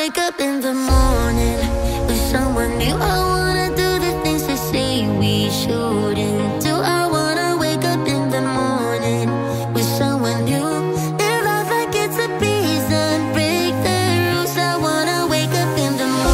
wake up in the morning with someone new. I wanna do the things they say we shouldn't do. I wanna wake up in the morning with someone new. Live life like it's a breeze and break the rules. I wanna wake up in the morning.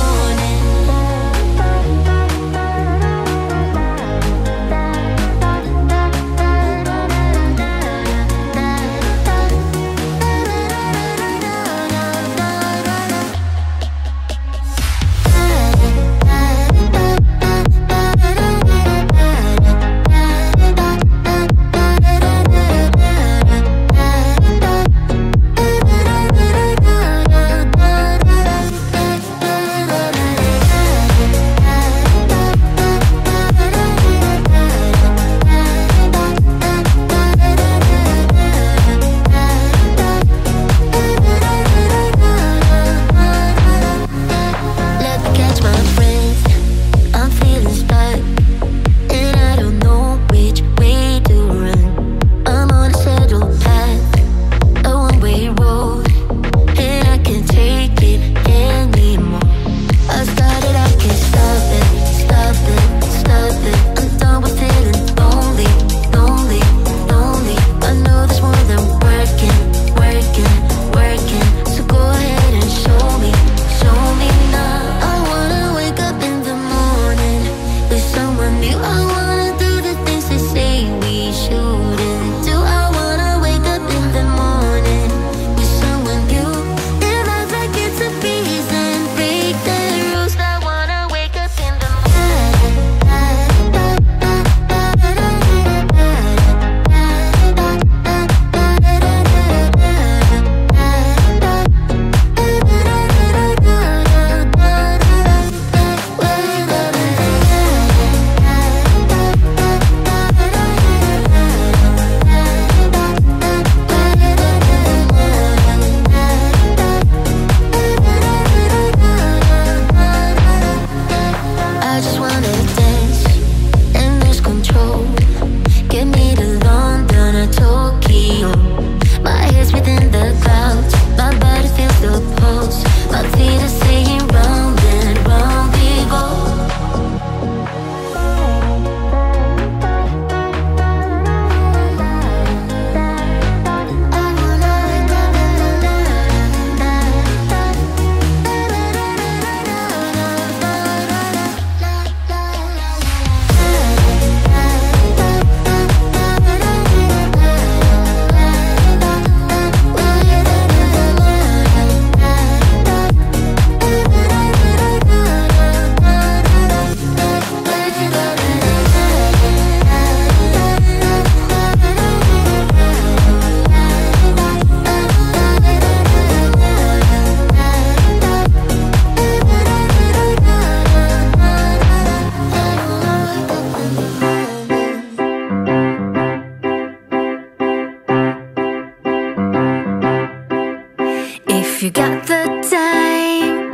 you got the time,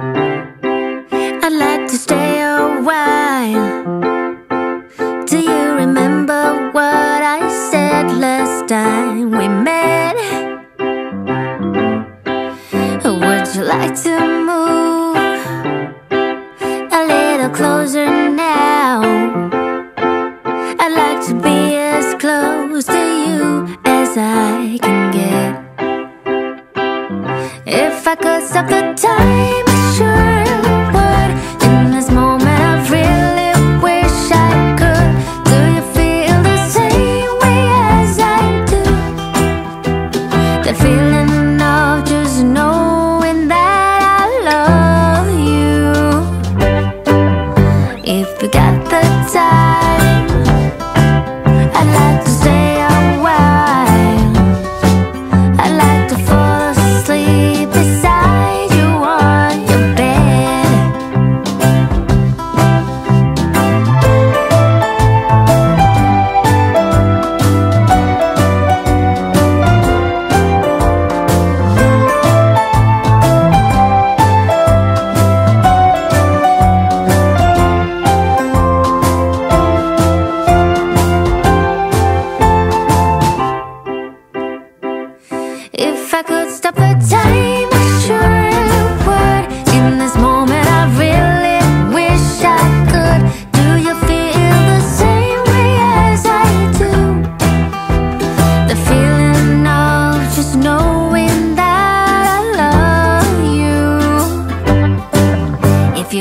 I'd like to stay a while. Do you remember what I said last time we met? Would you like to move a little closer now? I'd like to be as close to you as I can get. If I could stop the time, I sure would. In this moment I really wish I could. Do you feel the same way as I do? That feeling of just knowing that I love you. If you got the time, I'd like to stay a while. I'd like to fall asleep beside you on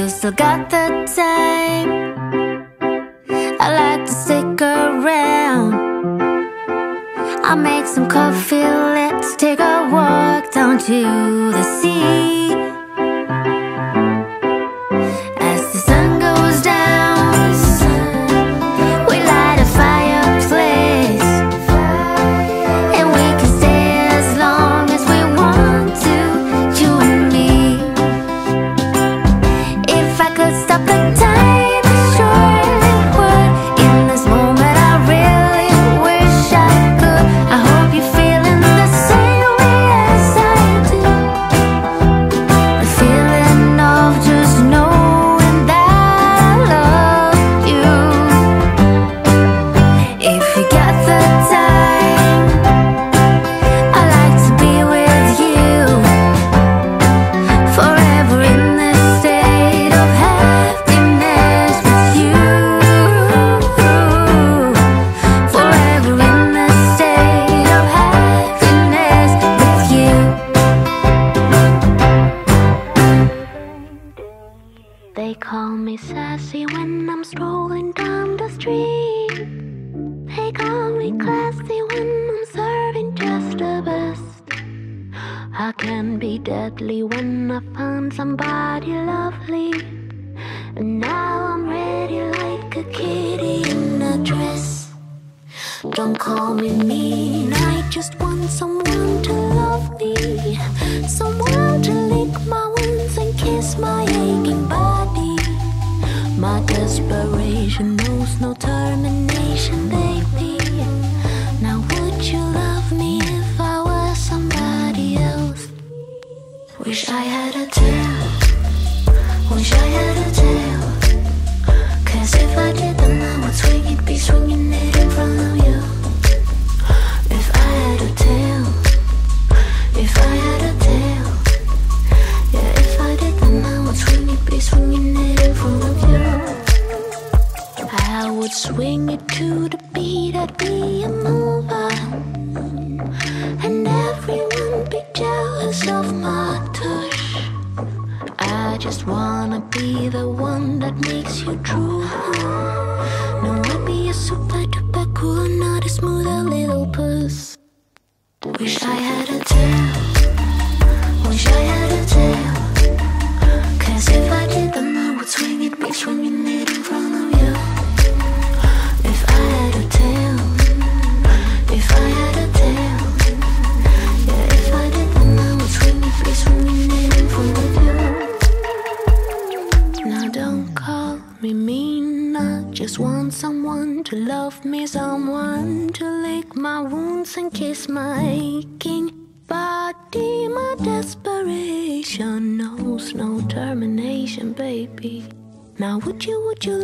you still got the time, I'd like to stick around. I'll make some coffee, let's take a walk down to the sea. As the sun goes down, we light a fireplace, and we can stay as long as we want to, you and me. If I could stop the time, I surely would. In this moment I really wish I could. I hope you're feeling the same way as I do. The feeling of just knowing that I love you. If you got the time, I like to be with you forever in this state of happiness with you. Forever in this state of happiness with you. They call me sassy when I'm strolling down the street. They call me classy when I'm serving just the best. I can be deadly when I find somebody lovely. And now I'm ready like a kitty in a dress. Don't call me mean, I just want someone to love me. Someone to lick my wounds and kiss my aching body. My desperation knows no termination, baby. Now would you love me if I was somebody else? Wish I had a tail, wish I had a tail. 'Cause if I did then I would swing it, be swinging it in front of you. If I had a tail, if I had a tail. Yeah, if I did then I would swing it, be swinging it in front of you. I would swing it to the beat, I'd be a mover. And everyone be jealous of my touch. I just wanna be the one that makes you true. No, I'd be a super duper cool, not a smoother little puss. Wish I had a tail, wish I had a tail. 'Cause if I did then I would swing it, be swinging it in front of you. If I had a tail, if I had a tail. Yeah, if I did then I would swing it, be swinging it in front of you. Now don't call me mean, I just want someone to love me. Someone to lick my wounds and kiss my aching body. My desperation knows no termination, baby. Now would you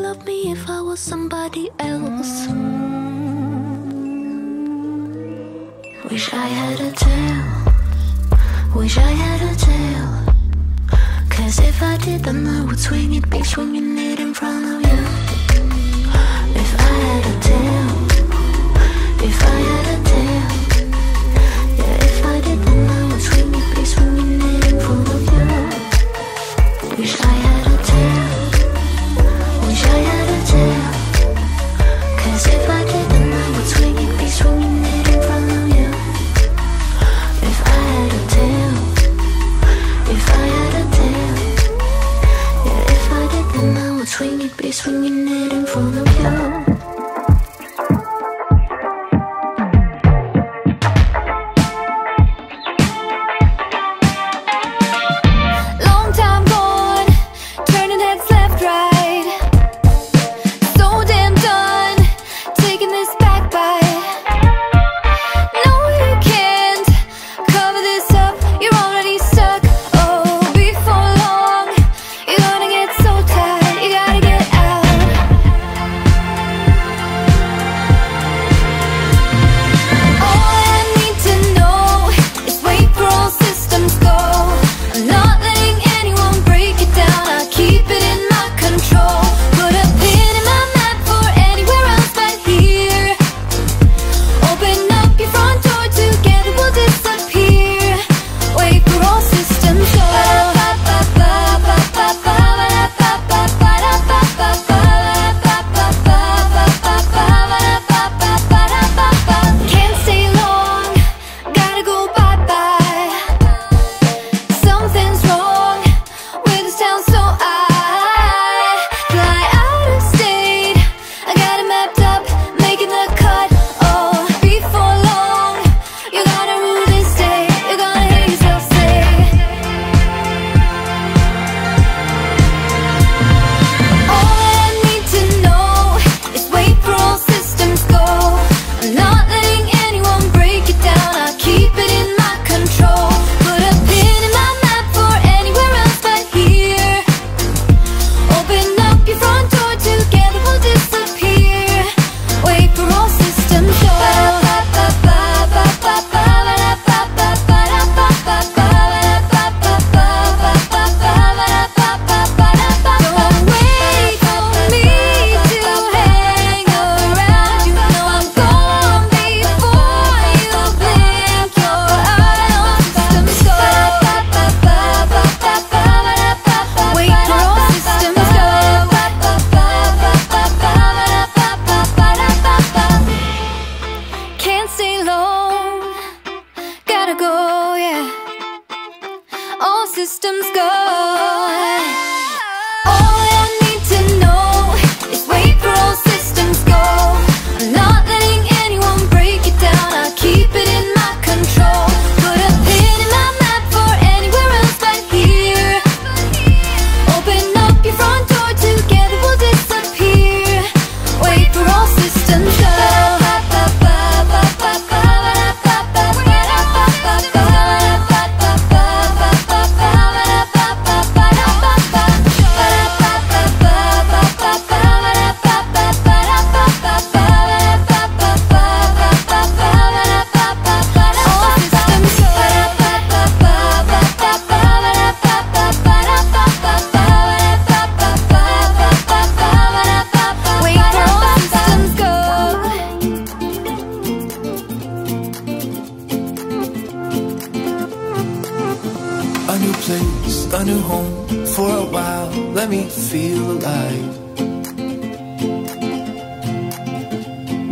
love me if I was somebody else? Wish I had a tail, wish I had a tail. 'Cause if I did then I would swing it, be swinging it in front of you. If I had a tail, if I had a tail. Yeah, if I did then I would swing it, be swinging it in front of you. Wish I had a tail, wish I had a tail. 'Cause if I did then I would swing it, be swinging it in front of you. If I had a tail, if I had a tail. Yeah, if I did then I would swing it, be swinging it in front of you. Long time gone, turning heads left, right. So damn done, taking this back bite. No, you can't cover this up, you're already stuck. Oh, before long, you're gonna get so tired, you gotta get out.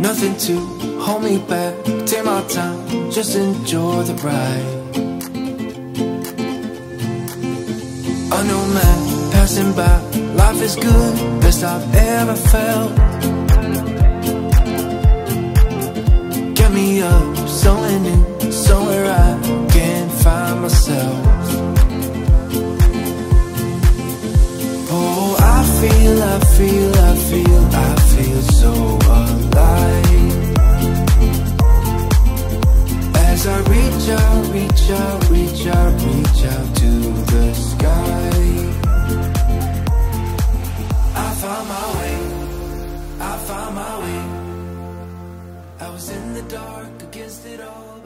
Nothing to hold me back, take my time, just enjoy the ride. I know man, passing by, life is good, best I've ever felt. Get me up, somewhere new, somewhere I can find myself. Oh, I feel so alive. As I reach out to the sky. I found my way. I was in the dark against it all.